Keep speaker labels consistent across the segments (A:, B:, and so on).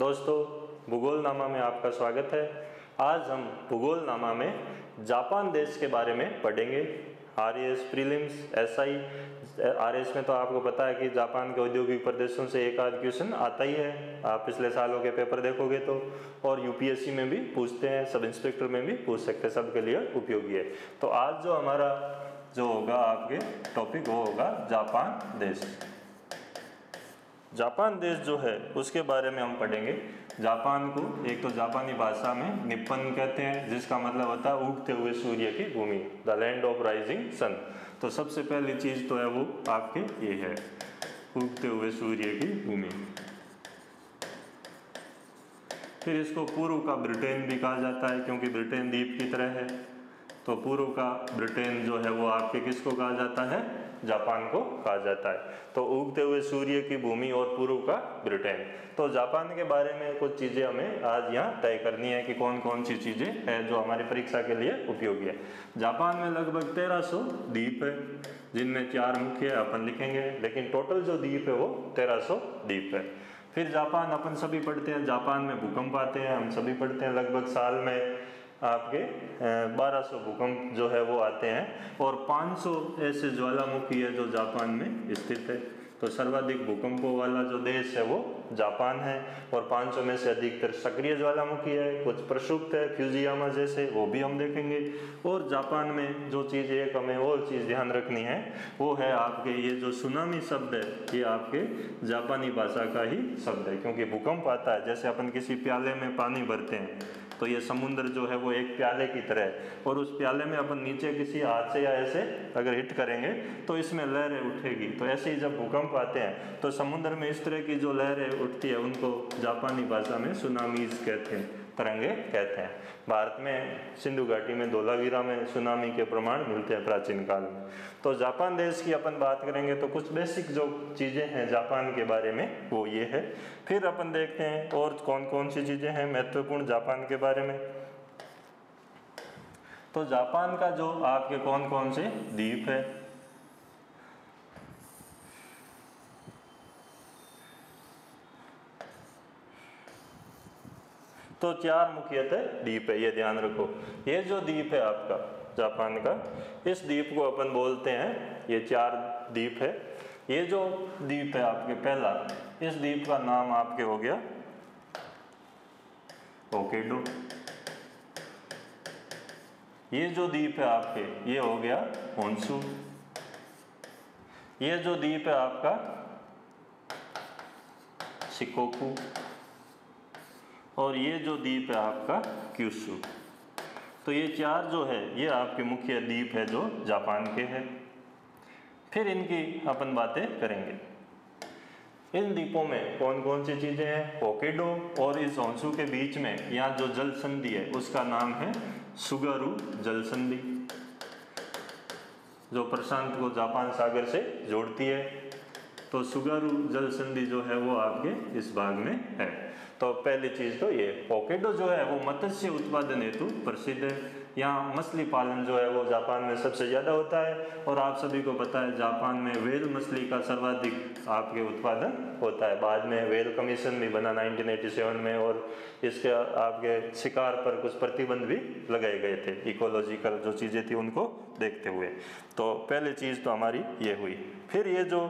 A: दोस्तों, भूगोलनामा में आपका स्वागत है। आज हम भूगोलनामा में जापान देश के बारे में पढ़ेंगे। आरएस प्रीलिम्स, एसआई, आरएस में तो आपको पता है कि जापान के औद्योगिक प्रदेशों से एक आध क्वेश्चन आता ही है। आप पिछले सालों के पेपर देखोगे तो, और यूपीएससी में भी पूछते हैं, सब इंस्पेक्टर में भी पूछ सकते हैं, सबके लिए उपयोगी है। तो आज जो हमारा जो होगा आपके टॉपिक वो होगा जापान देश। जापान देश जो है उसके बारे में हम पढ़ेंगे। जापान को एक तो जापानी भाषा में निप्पन कहते हैं, जिसका मतलब होता है उगते हुए सूर्य की भूमि, the land of rising sun. तो सबसे पहली चीज़ तो है वो आपके ये है, उगते हुए सूर्य की भूमि। फिर इसको पूर्व का ब्रिटेन भी कहा जाता है, क्योंकि ब्रिटेन द्वीप की तरह है। तो पूर्व का ब्रिटेन जो है वो आपके किसको कहा जाता है? जापान को कहा जाता है। तो उगते हुए सूर्य की भूमि और पूर्व का ब्रिटेन। तो जापान के बारे में कुछ चीज़ें हमें आज यहाँ तय करनी है कि कौन कौन सी चीज़ें हैं जो हमारी परीक्षा के लिए उपयोगी है। जापान में लगभग 1300 द्वीप है, जिनमें 4 मुख्य अपन लिखेंगे, लेकिन टोटल जो द्वीप है वो 1300 द्वीप है। फिर जापान अपन सभी पढ़ते हैं, जापान में भूकंप आते हैं, हम सभी पढ़ते हैं, लगभग साल में आपके 1200 भूकंप जो है वो आते हैं, और 500 ऐसे ज्वालामुखी है जो जापान में स्थित है। तो सर्वाधिक भूकंपों वाला जो देश है वो जापान है, और 500 में से अधिकतर सक्रिय ज्वालामुखी है, कुछ प्रक्षुब्ध है फ्यूजियामा जैसे, वो भी हम देखेंगे। और जापान में जो चीज़ एक हमें और चीज़ ध्यान रखनी है वो है आपके ये जो सुनामी शब्द है, ये आपके जापानी भाषा का ही शब्द है। क्योंकि भूकंप आता है, जैसे अपन किसी प्याले में पानी भरते हैं तो ये समुद्र जो है वो एक प्याले की तरह है, और उस प्याले में अपन नीचे किसी हाथ से या ऐसे अगर हिट करेंगे तो इसमें लहरें उठेगी। तो ऐसे ही जब भूकंप आते हैं तो समुद्र में इस तरह की जो लहरें उठती है उनको जापानी भाषा में सुनामीज कहते हैं, तरंगे कहते हैं। भारत में सिंधु घाटी में धोलावीरा में सुनामी के प्रमाण मिलते हैं प्राचीन काल में। तो जापान देश की अपन बात करेंगे तो कुछ बेसिक जो चीज़ें हैं जापान के बारे में वो ये है। फिर अपन देखते हैं और कौन कौन सी चीज़ें हैं महत्वपूर्ण जापान के बारे में। तो जापान का जो आपके कौन कौन से द्वीप है, तो 4 मुख्यतः द्वीप है, ये ध्यान रखो। ये जो द्वीप है आपका जापान का, इस द्वीप को अपन बोलते हैं, ये 4 द्वीप है। ये जो द्वीप है आपके पहला, इस द्वीप का नाम आपके हो गया होक्काइडो। ये जो द्वीप है आपके ये हो गया होन्शु। ये जो द्वीप है आपका शिकोकु, और ये जो द्वीप है आपका क्यूशु। तो ये 4 जो है ये आपके मुख्य द्वीप है जो जापान के हैं। फिर इनकी अपन बातें करेंगे। इन द्वीपों में कौन कौन सी चीज़ें हैं? होक्काइडो और इस होन्शु के बीच में यहाँ जो जल संधि है उसका नाम है सुगारू जल संधि, जो प्रशांत को जापान सागर से जोड़ती है। तो सुगारू जल संधि जो है वो आपके इस भाग में है। तो पहली चीज़ तो ये होक्काइडो जो है वो मत्स्य उत्पादन हेतु प्रसिद्ध है। यहाँ मछली पालन जो है वो जापान में सबसे ज़्यादा होता है, और आप सभी को पता है जापान में व्हेल मछली का सर्वाधिक आपके उत्पादन होता है। बाद में व्हेल कमीशन भी बना 1987 में, और इसके आपके शिकार पर कुछ प्रतिबंध भी लगाए गए थे, इकोलॉजिकल जो चीज़ें थी उनको देखते हुए। तो पहली चीज़ तो हमारी ये हुई। फिर ये जो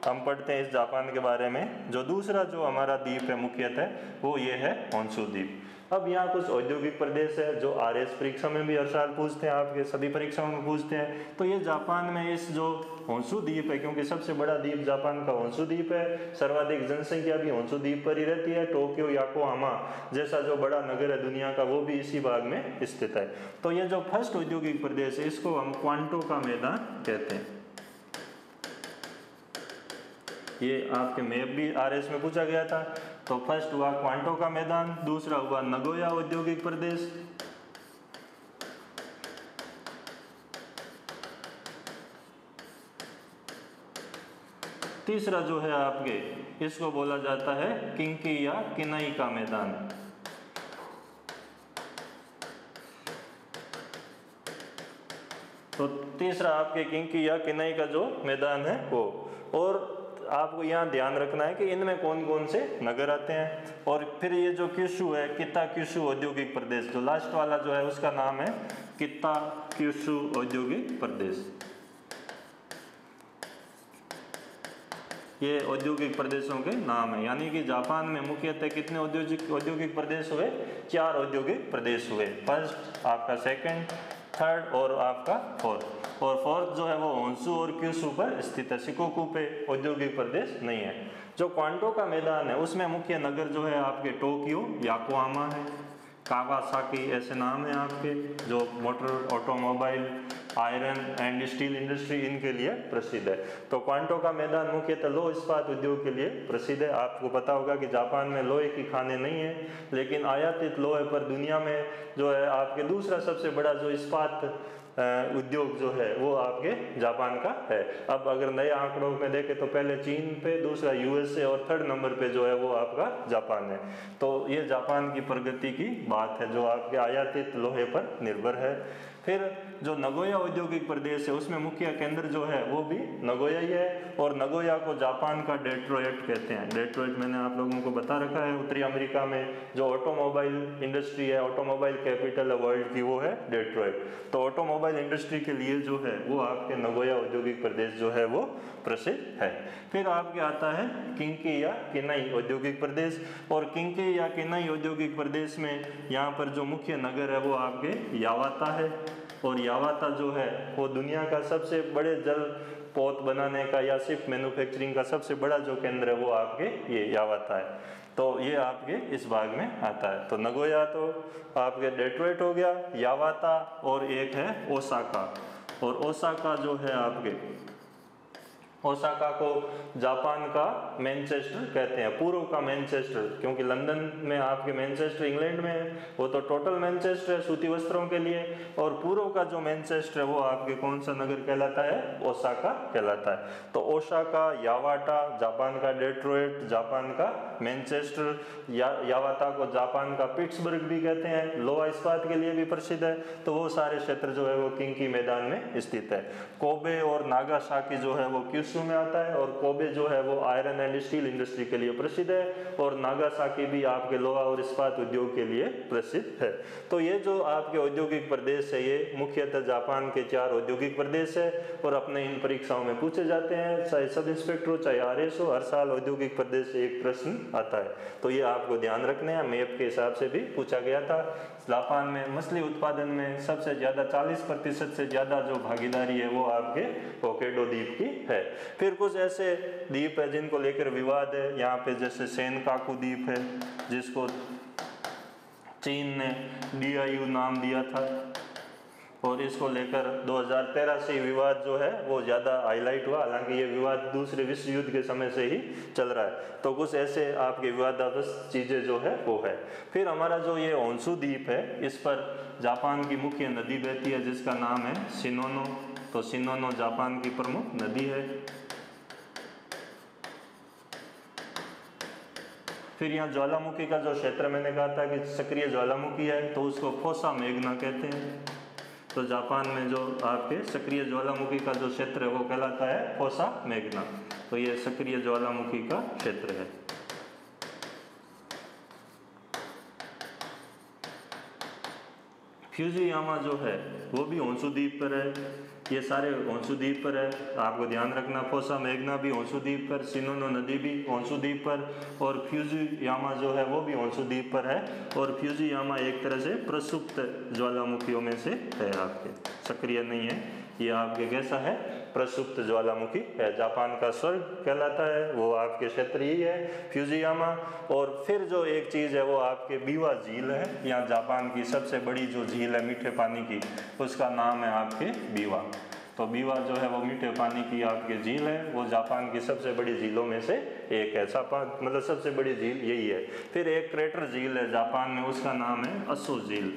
A: हम पढ़ते हैं इस जापान के बारे में, जो दूसरा जो हमारा द्वीप है मुख्यतः वो ये है होन्शु द्वीप। अब यहाँ कुछ औद्योगिक प्रदेश है जो आरएस परीक्षा में भी हर साल पूछते हैं, आपके सभी परीक्षाओं में पूछते हैं। तो ये जापान में इस जो होन्शु द्वीप है, क्योंकि सबसे बड़ा द्वीप जापान का होन्शु द्वीप है, सर्वाधिक जनसंख्या भी होन्शु द्वीप पर ही रहती है। टोक्यो योकोहामा जैसा जो बड़ा नगर है दुनिया का वो भी इसी भाग में स्थित है। तो ये जो फर्स्ट औद्योगिक प्रदेश है इसको हम क्वांटो का मैदान कहते हैं। ये आपके मैप भी आरएस में पूछा गया था। तो फर्स्ट हुआ क्वांटो का मैदान, दूसरा हुआ नगोया औद्योगिक प्रदेश, तीसरा जो है आपके इसको बोला जाता है किंकी या किनाई का मैदान। तो तीसरा आपके किंकी या किनाई का जो मैदान है वो, और आपको यहाँ ध्यान रखना है कि इनमें कौन कौन से नगर आते हैं। और फिर ये जो क्यूशु है, किता क्यूशु औद्योगिक प्रदेश, जो लास्ट वाला जो है उसका नाम है किता क्यूशु औद्योगिक प्रदेश। ये औद्योगिक प्रदेशों के नाम है। यानी कि जापान में मुख्यतः कितने औद्योगिक प्रदेश हुए? 4 औद्योगिक प्रदेश हुए। फर्स्ट, आपका सेकंड, थर्ड और आपका फोर्थ। और फोर्थ जो है वो होन्शु और क्यूशु पर स्थित है, शिकोकू पे औद्योगिक प्रदेश नहीं है। जो क्वांटो का मैदान है उसमें मुख्य नगर जो है आपके टोक्यो, याकोहामा है, कावासाकी, ऐसे नाम है आपके, जो motor, automobile, iron and steel industry इनके लिए प्रसिद्ध है। तो क्वांटो का मैदान मुख्यतः लौह इस्पात उद्योग के लिए प्रसिद्ध है। आपको पता होगा कि जापान में लोहे की खानें नहीं है, लेकिन आयातित लोहे पर दुनिया में जो है आपके दूसरा सबसे बड़ा जो इस्पात उद्योग जो है वो आपके जापान का है। अब अगर नए आंकड़ों में देखें तो पहले चीन पे, दूसरा यूएसए और थर्ड नंबर पे जो है वो आपका जापान है। तो ये जापान की प्रगति की बात है जो आपके आयातित लोहे पर निर्भर है। फिर जो नगोया औद्योगिक प्रदेश है उसमें मुख्य केंद्र जो है वो भी नगोया ही है। और नगोया को जापान का डेट्रॉइट कहते हैं। डेट्रॉइट मैंने आप लोगों को बता रखा है, उत्तरी अमेरिका में जो ऑटोमोबाइल इंडस्ट्री है, ऑटोमोबाइल कैपिटल है वर्ल्ड की, वो है डेट्रॉइट। तो ऑटोमोबाइल इंडस्ट्री के लिए जो है वो आपके नगोया औद्योगिक प्रदेश जो है वो प्रसिद्ध है। फिर आपके आता है किंकी या किनाई औद्योगिक प्रदेश। और किंकी या किनाई औद्योगिक प्रदेश में यहाँ पर जो मुख्य नगर है वो आपके यावाता है। और यावाता जो है वो दुनिया का सबसे बड़े जल पोत बनाने का या शिप मैन्युफैक्चरिंग का सबसे बड़ा जो केंद्र है वो आपके ये यावाता है। तो ये आपके इस भाग में आता है। तो नगोया तो आपके डेट्रॉइट हो गया, यावाता और एक है ओसाका। और ओसाका जो है आपके, ओसाका को जापान का मैनचेस्टर कहते हैं, पूर्व का मैनचेस्टर, क्योंकि लंदन में आपके मैनचेस्टर इंग्लैंड में है, वो तो टोटल मैनचेस्टर है सूती वस्त्रों के लिए। और पूर्व का जो मैनचेस्टर है वो आपके कौन सा नगर कहलाता है? ओसाका कहलाता है। तो ओसाका, यावाटा जापान का डेट्रॉइट, जापान का मैनचेस्टर, यावाता को जापान का पिट्सबर्ग भी कहते हैं, लोहा इस्पात के लिए भी प्रसिद्ध है। तो वो सारे क्षेत्र जो है वो किंकी मैदान में स्थित है। कोबे और नागासाकी जो है वो क्यूशु में आता है। और कोबे जो है वो आयरन एंड स्टील इंडस्ट्री के लिए प्रसिद्ध है। और नागासाकी भी आपके लोहा और इस्पात उद्योग के लिए प्रसिद्ध है। तो ये जो आपके औद्योगिक प्रदेश है ये मुख्यतः जापान के 4 औद्योगिक प्रदेश है। और अपने इन परीक्षाओं में पूछे जाते हैं, चाहे सब इंस्पेक्टर हो चाहे आरएस हो, हर साल औद्योगिक प्रदेश से एक प्रश्न आता है। तो ये आपको ध्यान रखने हैं, मैप के हिसाब से भी पूछा गया था। जापान में मछली उत्पादन में सबसे ज्यादा 40% से ज्यादा जो भागीदारी है वो आपके होक्काइडो द्वीप की है। फिर कुछ ऐसे द्वीप है जिनको लेकर विवाद है यहाँ पे, जैसे सेनकाकू द्वीप है जिसको चीन ने DIU नाम दिया था। और इसको लेकर 2013 से विवाद जो है वो ज़्यादा हाईलाइट हुआ, हालांकि ये विवाद दूसरे विश्व युद्ध के समय से ही चल रहा है। तो कुछ ऐसे आपके विवादास्पद चीज़ें जो है वो है। फिर हमारा जो ये होन्शु द्वीप है इस पर जापान की मुख्य नदी बहती है जिसका नाम है शिनोनो। तो शिनोनो जापान की प्रमुख नदी है। फिर यहाँ ज्वालामुखी का जो क्षेत्र मैंने कहा था कि सक्रिय ज्वालामुखी है तो उसको फोसा मेघना कहते हैं। तो जापान में जो आपके सक्रिय ज्वालामुखी का जो क्षेत्र है वो कहलाता है फोसा मेघना। तो ये सक्रिय ज्वालामुखी का क्षेत्र है। फ्यूजियामा जो है वो भी होन्शु द्वीप पर है। ये सारे होन्शु द्वीप पर है, आपको ध्यान रखना। फोसा मेघना भी होन्शु द्वीप पर, शिनोनो नदी भी होन्शु द्वीप पर, और फ्यूजियामा जो है वो भी होन्शु द्वीप पर है। और फ्यूजियामा एक तरह से प्रसुप्त ज्वालामुखियों में से है, आपके सक्रिय नहीं है। ये आपके कैसा है? प्रसुप्त ज्वालामुखी है। जापान का स्वर्ग कहलाता है वो आपके क्षेत्र ही है फ्यूजियामा। और फिर जो एक चीज़ है वो आपके बीवा झील है। यहाँ जापान की सबसे बड़ी जो झील है मीठे पानी की, उसका नाम है आपके बीवा। तो बीवा जो है वो मीठे पानी की आपकी झील है, वो जापान की सबसे बड़ी झीलों में से एक है। जापान मतलब सबसे बड़ी झील यही है। फिर एक क्रेटर झील है जापान में, उसका नाम है असो झील।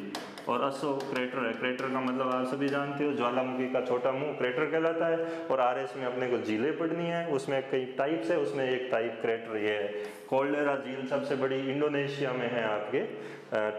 A: और असो क्रेटर है। क्रेटर का मतलब आप सभी जानते हो, ज्वालामुखी का छोटा मुंह क्रेटर कहलाता है। और आरएस में अपने को झीलें पढ़नी है, उसमें कई टाइप्स है, उसमें एक टाइप क्रेटर ये है। कोल्डेरा झील सबसे बड़ी इंडोनेशिया में है आपके,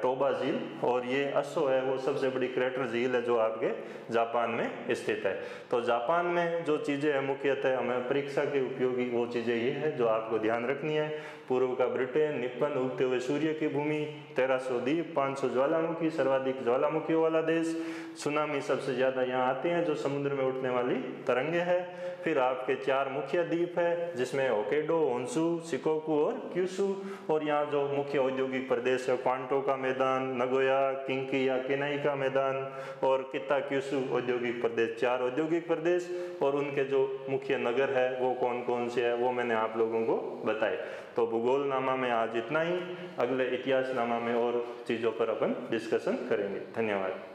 A: टोबा झील, और ये असो है वो सबसे बड़ी क्रेटर झील है जो आपके जापान में स्थित है। तो जापान में जो चीज़ें हैं मुख्यतः हमें परीक्षा के उपयोगी वो चीज़ें ये है जो आपको ध्यान रखनी है। पूर्व का ब्रिटेन, निप्पन, उगते हुए सूर्य की भूमि, 1300 द्वीप, 500 ज्वालामुखी, सर्वाधिक ज्वालामुखियों वाला देश, सुनामी सबसे ज़्यादा यहाँ आते हैं जो समुद्र में उठने वाली तरंगे है। फिर आपके 4 मुख्य द्वीप है जिसमें होक्काइडो, होन्शु, शिकोकू और क्यूशु। और यहाँ जो मुख्य औद्योगिक प्रदेश है, क्वांटो का मैदान, नगोया, किंकी या केनाई का मैदान और किताक्यूशु औद्योगिक प्रदेश, 4 औद्योगिक प्रदेश। और उनके जो मुख्य नगर है वो कौन कौन से है वो मैंने आप लोगों को बताए। तो भूगोल नामा में आज इतना ही, अगले इतिहास नामा में और चीज़ों पर अपन डिस्कशन करेंगे। धन्यवाद।